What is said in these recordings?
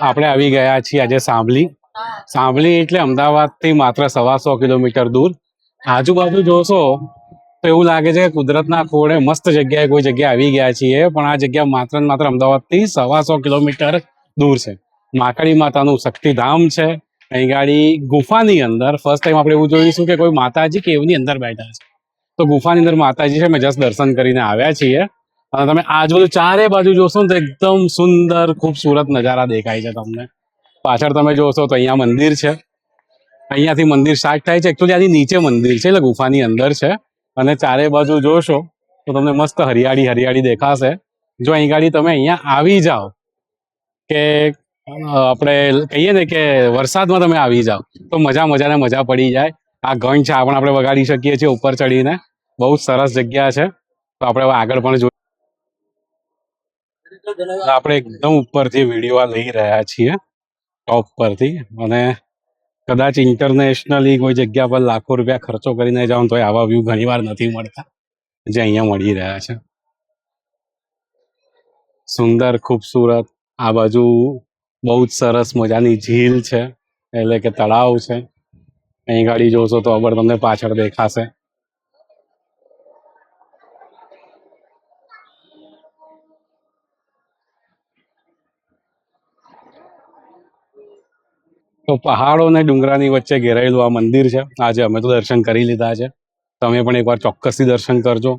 આપણે આવી ગયા છીએ આજે સાંભલી. સાંભલી એટલે અમદાવાદથી માત્ર 125 કિલોમીટર દૂર. આજુબાજુ જોશો તો એવું લાગે છે કે કુદરતના ખોળે મસ્ત જગ્યાએ કોઈ જગ્યાએ આવી ગયા છીએ, પણ આ જગ્યા માત્ર ને માત્ર અમદાવાદથી 125 કિલોમીટર દૂર છે. માકડી માતાનું શક્તિધામ છે. અહીં ગાડી ગુફાની અંદર ફર્સ્ટ ટાઈમ આપણે એવું જોઈશું કે કોઈ માતાજી કેવની અંદર બેઠા છે. તો ગુફાની અંદર માતાજી છે, મેં જસ્ટ દર્શન કરીને આવ્યા છીએ. અને તમે આજુબાજુ ચારે બાજુ જોશો ને તો એકદમ સુંદર ખૂબસૂરત નજારા દેખાય છે તમને. પાછળ તમે જોશો તો અહીંયા મંદિર છે. અહીંયાથી મંદિર સ્ટાર્ટ થાય છે. એકચ્યુઅલી આની નીચે મંદિર છે, એટલે ગુફાની અંદર છે. અને ચારે બાજુ જોશો તો તમને મસ્ત હરિયાળી હરિયાળી દેખાશે. જો અહીં ગાડી તમે અહીંયા આવી જાઓ કે આપણે કહીએ ને કે વરસાદમાં તમે આવી જાઓ તો મજાને મજા પડી જાય. આ ઘંટ છે, આ પણ આપણે વગાડી શકીએ છીએ ઉપર ચડીને. બહુ જ સરસ જગ્યા છે. તો આપણે હવે આગળ પણ જોઈએ. આપણે એકદમ ઉપરથી વિડીયો લઈ રહ્યા છીએ, ટોપ પરથી. અને કદાચ ઇન્ટરનેશનલી કોઈ જગ્યા પર લાખો રૂપિયા ખર્ચો કરીને જાઓ તો આવા વ્યૂ ઘણી વાર નથી મળતા, જે અહીંયા મળી રહ્યા છે. સુંદર ખૂબસૂરત. આ બાજુ બહુ જ સરસ મજાની ઝીલ છે, એટલે કે તળાવ છે. અહીં ગાડી જોશો તો અબર તમને પાછળ દેખાશે. તો પહાડો અને ડુંગરાની વચ્ચે ઘેરાયેલું આ મંદિર છે. આજે અમે તો દર્શન કરી લીધા છે. તમે પણ એકવાર ચોક્કસથી દર્શન કરજો.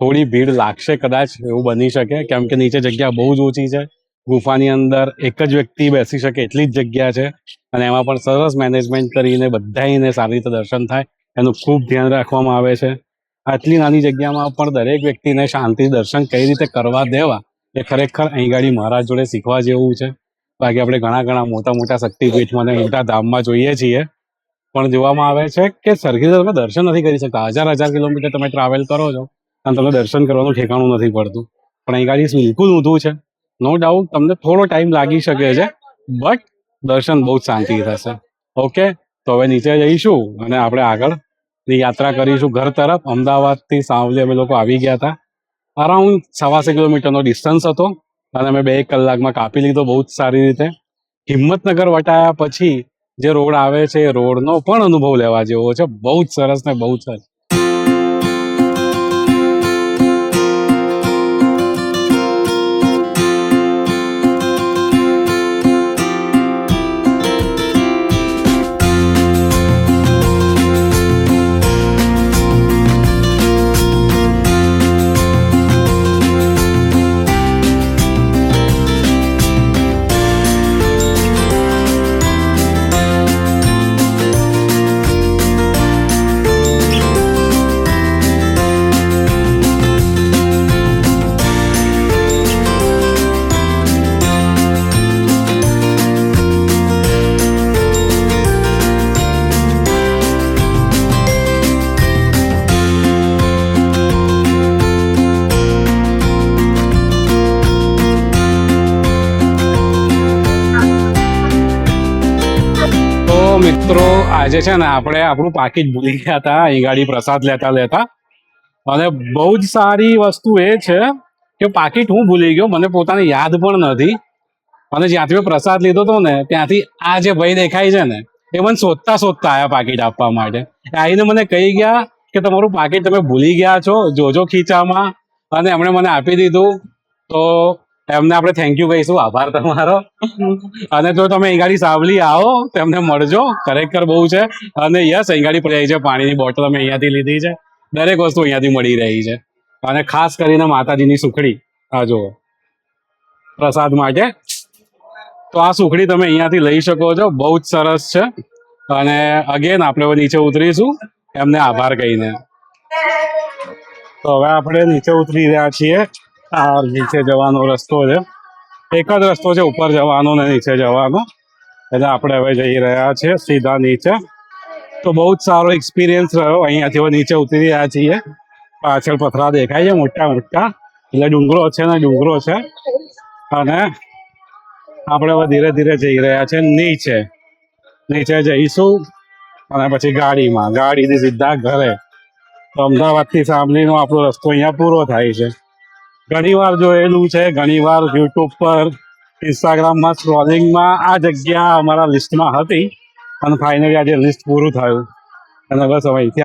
થોડી ભીડ લાગશે કદાચ, એવું બની શકે, કેમ કે નીચે જગ્યા બહુ જ ઓછી છે. ગુફાની અંદર એક જ વ્યક્તિ બેસી શકે એટલી જ જગ્યા છે. અને એમાં પણ સરસ મેનેજમેન્ટ કરીને બધાને સારી રીતે દર્શન થાય એનું ખૂબ ધ્યાન રાખવામાં આવે છે. આટલી નાની જગ્યામાં પણ દરેક વ્યક્તિને શાંતિ દર્શન કઈ રીતે કરવા દેવા એ ખરેખર અહીં ગાડી મહારાજ જોડે શીખવા જેવું છે. બાકી આપણે ઘણા મોટા શક્તિપીઠમાં અને મોટા ધામમાં જોઈએ છીએ, પણ જોવામાં આવે છે કે સરખી રીતે તમે દર્શન નથી કરી શકતા. હજાર કિલોમીટર તમે ટ્રાવેલ કરો છો અને તમને દર્શન કરવાનું ઠેકાણું નથી પડતું. પણ અહીં ગાડી બિલકુલ ઊંધું છે. નો ડાઉટ તમને થોડો ટાઈમ લાગી શકે છે, બટ દર્શન બહુ જ શાંતિ થશે. ઓકે, તો હવે નીચે જઈશું અને આપણે આગળની યાત્રા કરીશું ઘર તરફ. અમદાવાદથી સાવલી અમે લોકો આવી ગયા હતા. અરાઉન્ડ 125 કિલોમીટરનો ડિસ્ટન્સ હતો અને અમે 2 કલાકમાં કાપી લીધો બહુ જ સારી રીતે. હિંમતનગર વટાયા પછી જે રોડ આવે છે એ રોડનો પણ અનુભવ લેવા જેવો છે. બહુ જ સરસ ને બહુ જ સરસ. મિત્રો આજે છે ને આપણે આપણું પાકીટ ભૂલી ગયા હતા અહીં ગાડી પ્રસાદ લેતા. અને બહુ જ સારી વસ્તુ એ છે કે પાકીટ હું ભૂલી ગયો, મને પોતાને યાદ પણ નથી. અને જ્યાંથી મેં પ્રસાદ લીધો હતો ને ત્યાંથી આ જે ભાઈ દેખાય છે ને એ મને શોધતા આવ્યા પાકીટ આપવા માટે. આવીને મને કહી ગયા કે તમારું પાકીટ તમે ભૂલી ગયા છો, જોજો ખીચામાં. અને એમણે મને આપી દીધું. તો એમને આપણે થેન્ક યુ કહીશું, આભાર તમારો. અને જો તમે અહીં ગાડી સાવલી આવો તો એમને મળજો, ખરેખર બહુ છે. અને યસ, અહીં ગાડી પડી છે. પાણીની બોટલ અમે અહીંયાથી લીધી છે. દરેક વસ્તુ અહીંયાથી મળી રહી છે. અને ખાસ કરીને માતાજીની સુખડી આ જુઓ પ્રસાદ માટે. તો આ સુખડી તમે અહીંયાથી લઈ શકો છો, બહુ જ સરસ છે. અને અગેન આપણે હવે નીચે ઉતરીશું એમને આભાર કહીને. તો હવે આપણે નીચે ઉતરી રહ્યા છીએ. આ નીચે જવાનો રસ્તો છે, એક જ રસ્તો છે ઉપર જવાનો ને નીચે જવાનો. એટલે આપણે હવે જઈ રહ્યા છીએ સીધા નીચે. તો બહુ જ સારો એક્સપિરિયન્સ રહ્યો. અહીંયાથી હવે નીચે ઉતરી રહ્યા છીએ. પાછળ પથરા દેખાય છે મોટા, એટલે ડુંગરો છે ને ડુંગરો છે. અને આપણે હવે ધીરે ધીરે જઈ રહ્યા છે નીચે જઈશું અને પછી ગાડીથી સીધા ઘરે. તો અમદાવાદથી સાવલીનો આપણો રસ્તો અહીંયા પૂરો થાય છે. ઘણી વાર જોયેલું છે, ઘણી વાર યુટ્યુબ પર ઇન્સ્ટાગ્રામમાં સ્ક્રોલિંગમાં આ જગ્યા અમારા લિસ્ટમાં હતી અને ફાઇનલી આજે લિસ્ટ પૂરું થયું અને બસ હવે અહીંથી